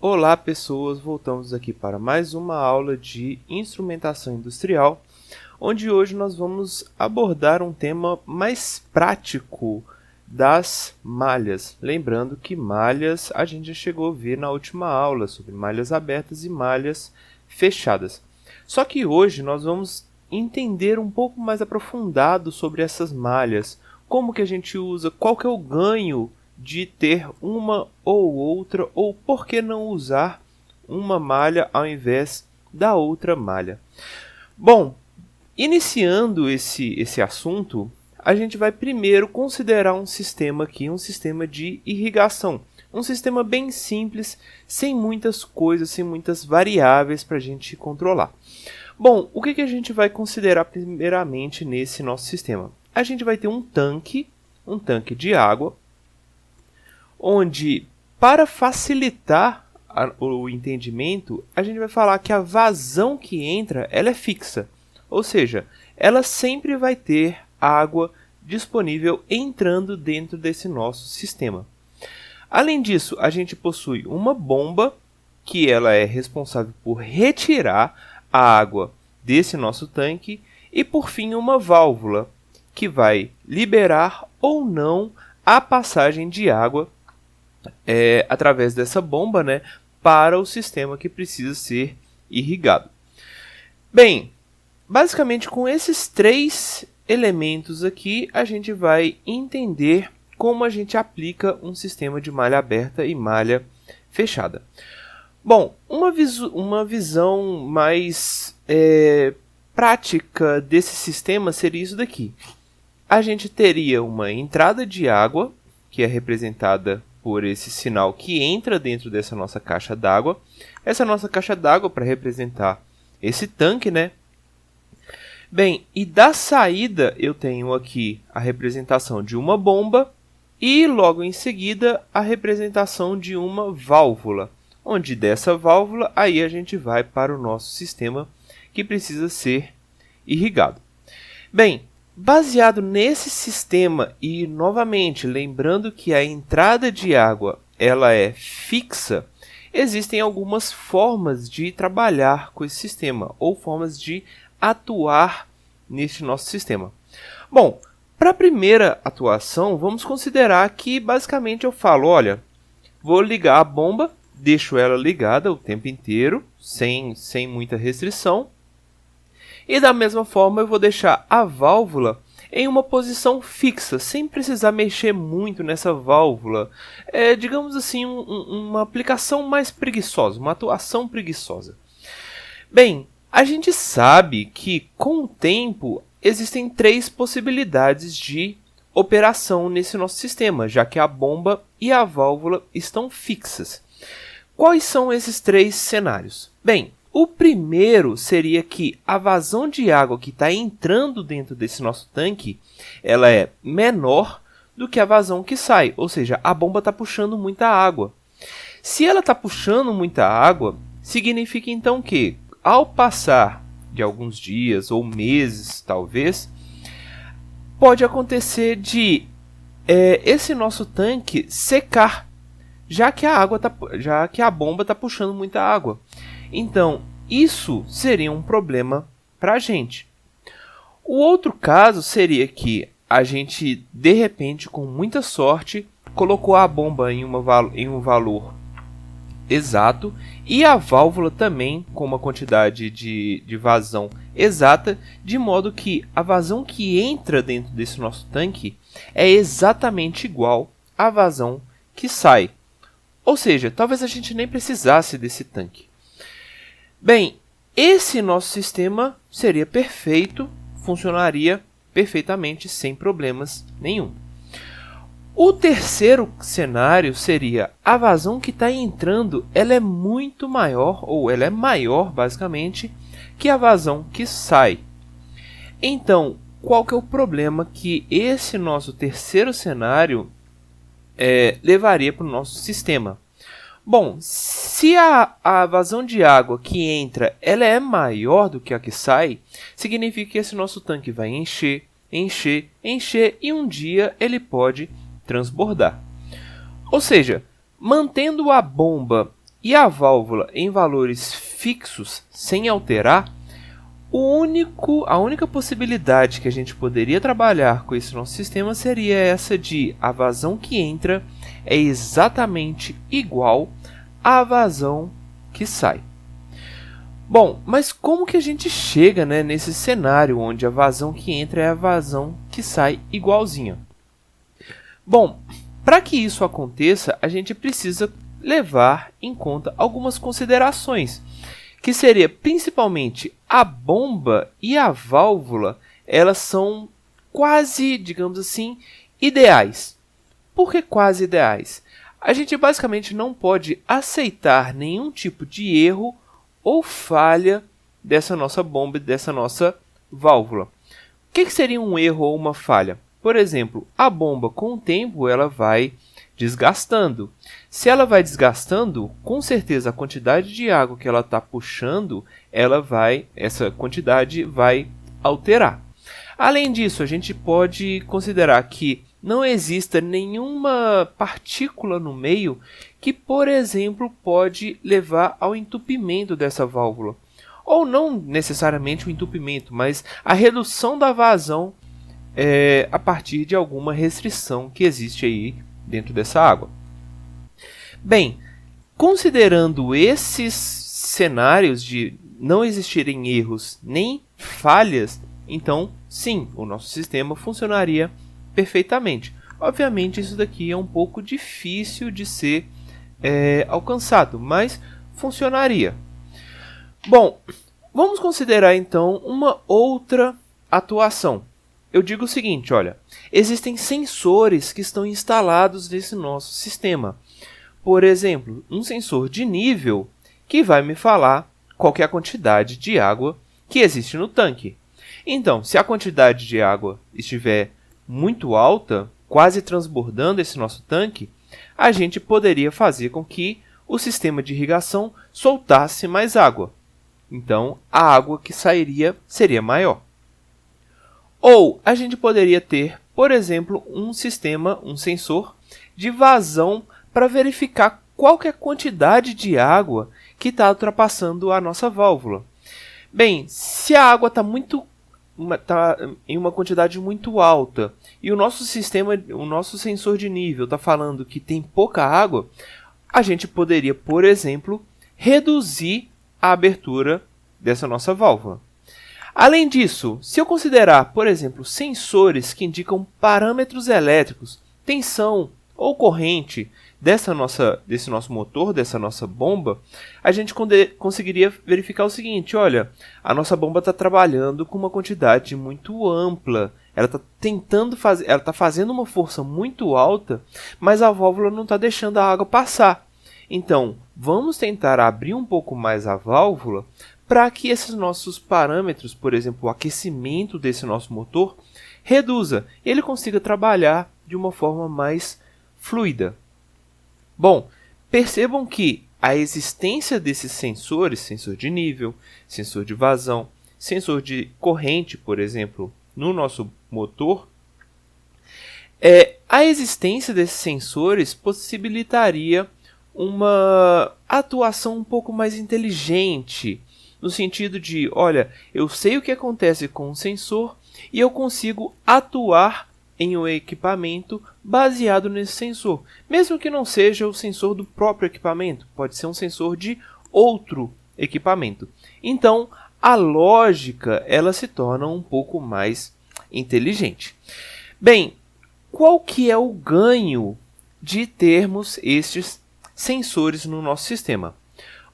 Olá pessoas, voltamos aqui para mais uma aula de instrumentação industrial, onde hoje nós vamos abordar um tema mais prático das malhas. Lembrando que malhas a gente já chegou a ver na última aula sobre malhas abertas e malhas fechadas. Só que hoje nós vamos entender um pouco mais aprofundado sobre essas malhas, como que a gente usa, qual que é o ganho de ter uma ou outra, ou por que não usar uma malha ao invés da outra malha. Bom, iniciando esse assunto, a gente vai primeiro considerar um sistema aqui, um sistema de irrigação. Um sistema bem simples, sem muitas coisas, sem muitas variáveis para a gente controlar. Bom, o que a gente vai considerar primeiramente nesse nosso sistema? A gente vai ter um tanque de água, onde, para facilitar o entendimento, a gente vai falar que a vazão que entra ela é fixa, ou seja, ela sempre vai ter água disponível entrando dentro desse nosso sistema. Além disso, a gente possui uma bomba, que ela é responsável por retirar a água desse nosso tanque, e por fim uma válvula, que vai liberar ou não a passagem de água através dessa bomba, para o sistema que precisa ser irrigado. Bem, basicamente com esses três elementos aqui, a gente vai entender como a gente aplica um sistema de malha aberta e malha fechada. Bom, uma visão mais prática desse sistema seria isso daqui. A gente teria uma entrada de água, que é representada por esse sinal que entra dentro dessa nossa caixa d'água. Essa nossa caixa d'água para representar esse tanque, Bem, e da saída eu tenho aqui a representação de uma bomba e logo em seguida a representação de uma válvula, onde dessa válvula aí a gente vai para o nosso sistema que precisa ser irrigado. Bem, baseado nesse sistema e, novamente, lembrando que a entrada de água ela é fixa, existem algumas formas de trabalhar com esse sistema ou formas de atuar neste nosso sistema. Bom, para a primeira atuação, vamos considerar que basicamente eu falo, olha, vou ligar a bomba, deixo ela ligada o tempo inteiro, sem muita restrição. E da mesma forma eu vou deixar a válvula em uma posição fixa, sem precisar mexer muito nessa válvula. Digamos assim, uma aplicação mais preguiçosa, uma atuação preguiçosa. Bem, a gente sabe que com o tempo existem três possibilidades de operação nesse nosso sistema, já que a bomba e a válvula estão fixas. Quais são esses três cenários? Bem, o primeiro seria que a vazão de água que está entrando dentro desse nosso tanque, ela é menor do que a vazão que sai, ou seja, a bomba está puxando muita água. Se ela está puxando muita água, significa então que, ao passar de alguns dias ou meses, talvez, pode acontecer de esse nosso tanque secar, já que a bomba está puxando muita água. Então, isso seria um problema para a gente. O outro caso seria que a gente, de repente, com muita sorte, colocou a bomba em um valor exato e a válvula também com uma quantidade de vazão exata, de modo que a vazão que entra dentro desse nosso tanque é exatamente igual à vazão que sai. Ou seja, talvez a gente nem precisasse desse tanque. Bem, esse nosso sistema seria perfeito, funcionaria perfeitamente sem problemas nenhum. O terceiro cenário seria a vazão que está entrando, ela é muito maior, ou ela é maior basicamente, que a vazão que sai. Então, qual que é o problema que esse nosso terceiro cenário levaria para o nosso sistema? Bom, se a vazão de água que entra ela é maior do que a que sai, significa que esse nosso tanque vai encher, encher, encher e um dia ele pode transbordar. Ou seja, mantendo a bomba e a válvula em valores fixos, sem alterar, a única possibilidade que a gente poderia trabalhar com esse nosso sistema seria essa de a vazão que entra é exatamente igual à vazão que sai. Bom, mas como que a gente chega, né, nesse cenário onde a vazão que entra é a vazão que sai igualzinha? Bom, para que isso aconteça, a gente precisa levar em conta algumas considerações, que seria principalmente a bomba e a válvula, elas são quase, digamos assim, ideais. Por que quase ideais? A gente basicamente não pode aceitar nenhum tipo de erro ou falha dessa nossa bomba e dessa nossa válvula. O que seria um erro ou uma falha? Por exemplo, a bomba com o tempo ela vai desgastando. Se ela vai desgastando, com certeza a quantidade de água que ela está puxando, essa quantidade vai alterar. Além disso, a gente pode considerar que não exista nenhuma partícula no meio que, por exemplo, pode levar ao entupimento dessa válvula. Ou não necessariamente o entupimento, mas a redução da vazão a partir de alguma restrição que existe aí dentro dessa água. Bem, considerando esses cenários de não existirem erros nem falhas, então sim, o nosso sistema funcionaria perfeitamente. Obviamente isso daqui é um pouco difícil de ser alcançado, mas funcionaria. Bom, vamos considerar então uma outra atuação. Eu digo o seguinte, olha, existem sensores que estão instalados nesse nosso sistema. Por exemplo, um sensor de nível que vai me falar qual que é a quantidade de água que existe no tanque. Então, se a quantidade de água estiver muito alta, quase transbordando esse nosso tanque, a gente poderia fazer com que o sistema de irrigação soltasse mais água. Então, a água que sairia seria maior. Ou a gente poderia ter, por exemplo, um sensor de vazão para verificar qual que é a quantidade de água que está ultrapassando a nossa válvula. Bem, se a água está em uma quantidade muito alta e o nosso sensor de nível está falando que tem pouca água, a gente poderia, por exemplo, reduzir a abertura dessa nossa válvula. Além disso, se eu considerar, por exemplo, sensores que indicam parâmetros elétricos, tensão ou corrente desse nosso motor, dessa nossa bomba, a gente conseguiria verificar o seguinte, olha, a nossa bomba está trabalhando com uma quantidade muito ampla, ela está fazendo uma força muito alta, mas a válvula não está deixando a água passar. Então, vamos tentar abrir um pouco mais a válvula para que esses nossos parâmetros, por exemplo, o aquecimento desse nosso motor, reduza e ele consiga trabalhar de uma forma mais fluida. Bom, percebam que a existência desses sensores, sensor de nível, sensor de vazão, sensor de corrente, por exemplo, no nosso motor, a existência desses sensores possibilitaria uma atuação um pouco mais inteligente, no sentido de, olha, eu sei o que acontece com o sensor e eu consigo atuar em um equipamento baseado nesse sensor. Mesmo que não seja o sensor do próprio equipamento, pode ser um sensor de outro equipamento. Então, a lógica ela se torna um pouco mais inteligente. Bem, qual que é o ganho de termos estes sensores no nosso sistema?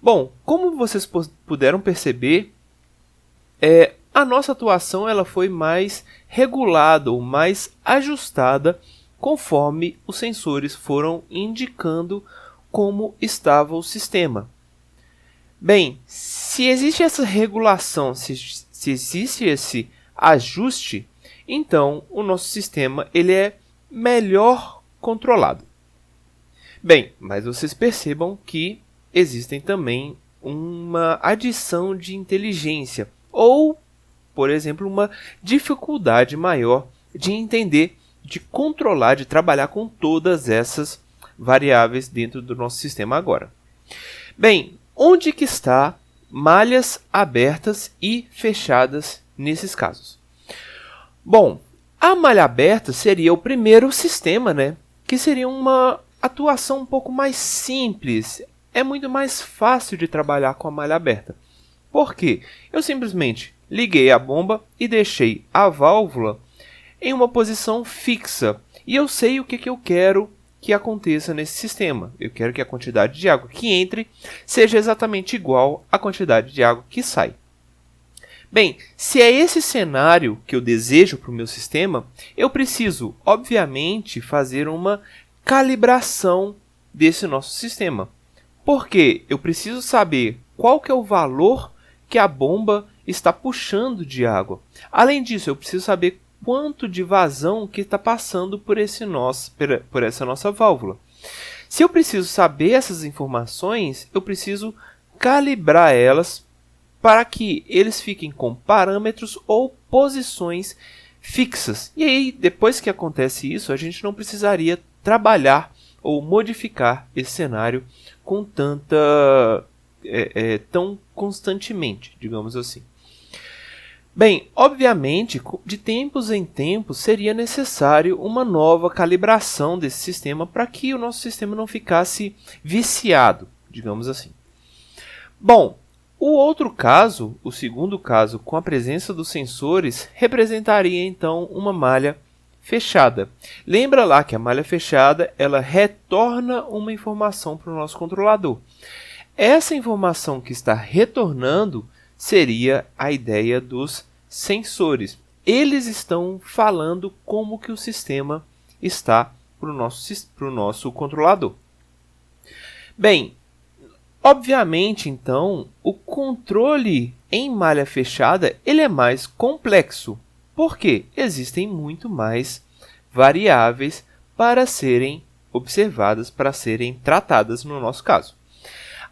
Bom, como vocês puderam perceber, a nossa atuação ela foi mais regulada ou mais ajustada conforme os sensores foram indicando como estava o sistema. Bem, se existe essa regulação, se existe esse ajuste, então o nosso sistema ele é melhor controlado. Bem, mas vocês percebam que existem também uma adição de inteligência ou, por exemplo, uma dificuldade maior de entender, de controlar, de trabalhar com todas essas variáveis dentro do nosso sistema agora. Bem, onde que está malhas abertas e fechadas nesses casos? Bom, a malha aberta seria o primeiro sistema, né? Que seria uma atuação um pouco mais simples. É muito mais fácil de trabalhar com a malha aberta. Por quê? Eu simplesmente liguei a bomba e deixei a válvula em uma posição fixa. E eu sei o que eu quero que aconteça nesse sistema. Eu quero que a quantidade de água que entre seja exatamente igual à quantidade de água que sai. Bem, se é esse cenário que eu desejo para o meu sistema, eu preciso, obviamente, fazer uma calibração desse nosso sistema. Porque eu preciso saber qual que é o valor que a bomba está puxando de água. Além disso, eu preciso saber quanto de vazão que está passando por essa nossa válvula. Se eu preciso saber essas informações, eu preciso calibrar elas para que eles fiquem com parâmetros ou posições fixas. E aí, depois que acontece isso, a gente não precisaria trabalhar ou modificar esse cenário com tão constantemente, digamos assim. Bem, obviamente, de tempos em tempos seria necessário uma nova calibração desse sistema para que o nosso sistema não ficasse viciado, digamos assim. Bom, o outro caso, o segundo caso, com a presença dos sensores, representaria então uma malha fechada. Lembra lá que a malha fechada ela retorna uma informação para o nosso controlador. Essa informação que está retornando seria a ideia dos sensores. Eles estão falando como que o sistema está para o nosso controlador. Bem, obviamente, então, o controle em malha fechada ele é mais complexo, porque existem muito mais variáveis para serem observadas, para serem tratadas no nosso caso.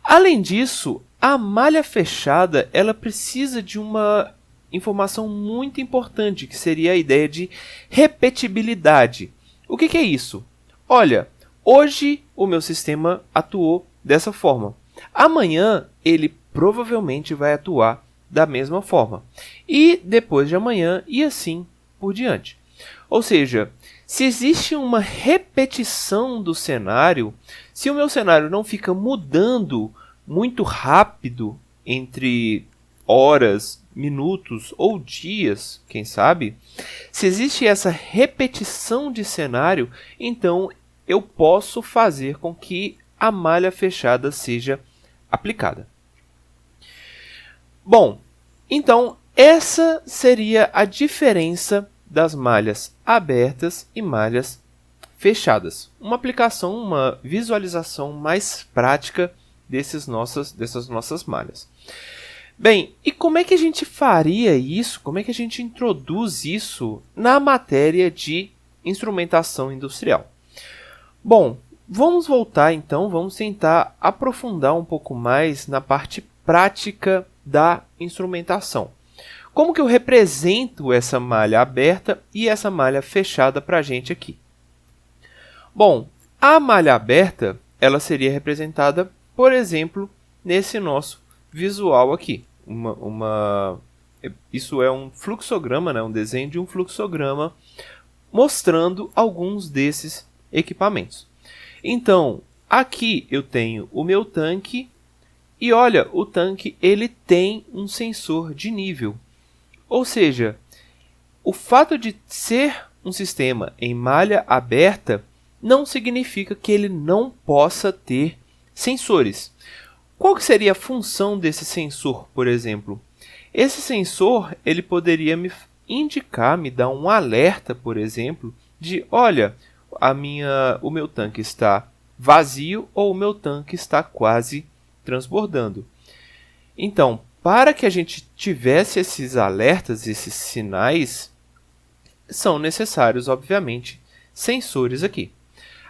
Além disso, a malha fechada ela precisa de uma informação muito importante, que seria a ideia de repetibilidade. O que é isso? Olha, hoje o meu sistema atuou dessa forma. Amanhã ele provavelmente vai atuar da mesma forma. E depois de amanhã e assim por diante. Ou seja, se existe uma repetição do cenário, se o meu cenário não fica mudando muito rápido entre horas, minutos ou dias, quem sabe, se existe essa repetição de cenário, então eu posso fazer com que a malha fechada seja aplicada. Bom, então essa seria a diferença das malhas abertas e malhas fechadas. Uma aplicação, uma visualização mais prática dessas nossas malhas. Bem, e como é que a gente faria isso? Como é que a gente introduz isso na matéria de instrumentação industrial? Bom, vamos voltar então, vamos tentar aprofundar um pouco mais na parte prática da instrumentação. Como que eu represento essa malha aberta e essa malha fechada para a gente aqui? Bom, a malha aberta ela seria representada, por exemplo, nesse nosso visual aqui. Isso é um fluxograma, né? Um desenho de um fluxograma mostrando alguns desses equipamentos. Então, aqui eu tenho o meu tanque e olha, o tanque ele tem um sensor de nível. Ou seja, o fato de ser um sistema em malha aberta não significa que ele não possa ter sensores. Qual que seria a função desse sensor, por exemplo? Esse sensor ele poderia me indicar, me dar um alerta, por exemplo, de olha, o meu tanque está vazio ou o meu tanque está quase transbordando. Então, para que a gente tivesse esses alertas, esses sinais, são necessários, obviamente, sensores aqui.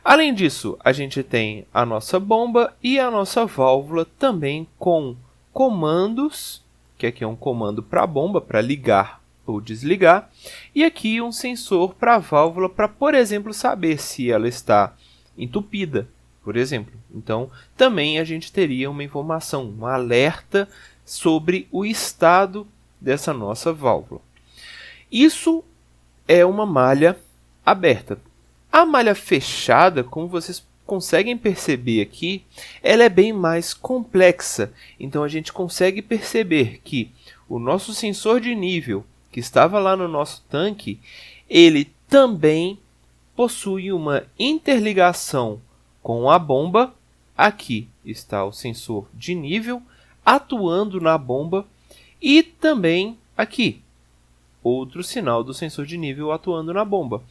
Além disso, a gente tem a nossa bomba e a nossa válvula também com comandos, que aqui é um comando para a bomba, para ligar ou desligar, e aqui um sensor para a válvula, para, por exemplo, saber se ela está entupida. por exemplo. Então, também a gente teria uma informação, um alerta sobre o estado dessa nossa válvula. Isso é uma malha aberta. A malha fechada, como vocês conseguem perceber aqui, ela é bem mais complexa. Então a gente consegue perceber que o nosso sensor de nível, que estava lá no nosso tanque, ele também possui uma interligação com a bomba. Aqui está o sensor de nível atuando na bomba e também aqui outro sinal do sensor de nível atuando na bomba.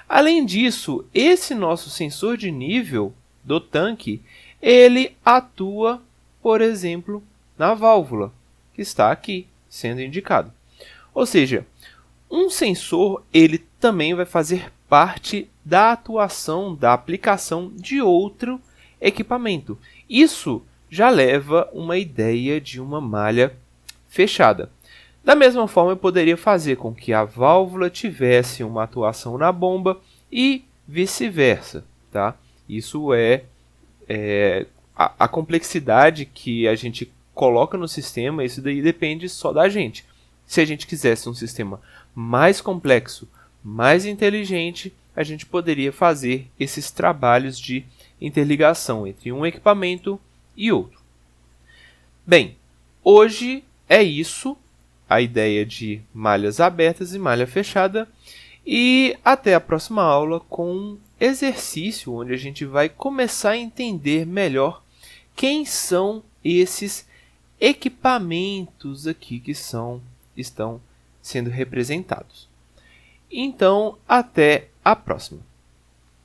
Além disso, esse nosso sensor de nível do tanque, ele atua, por exemplo, na válvula, que está aqui sendo indicado. Ou seja, um sensor ele também vai fazer parte da atuação, da aplicação de outro equipamento. Isso já leva uma ideia de uma malha fechada. Da mesma forma, eu poderia fazer com que a válvula tivesse uma atuação na bomba e vice-versa. Tá? Isso é a complexidade que a gente coloca no sistema, isso daí depende só da gente. Se a gente quisesse um sistema mais complexo, mais inteligente, a gente poderia fazer esses trabalhos de interligação entre um equipamento e outro. Bem, hoje é isso, a ideia de malhas abertas e malha fechada, e até a próxima aula com um exercício onde a gente vai começar a entender melhor quem são esses equipamentos aqui que estão sendo representados. Então, até a próxima.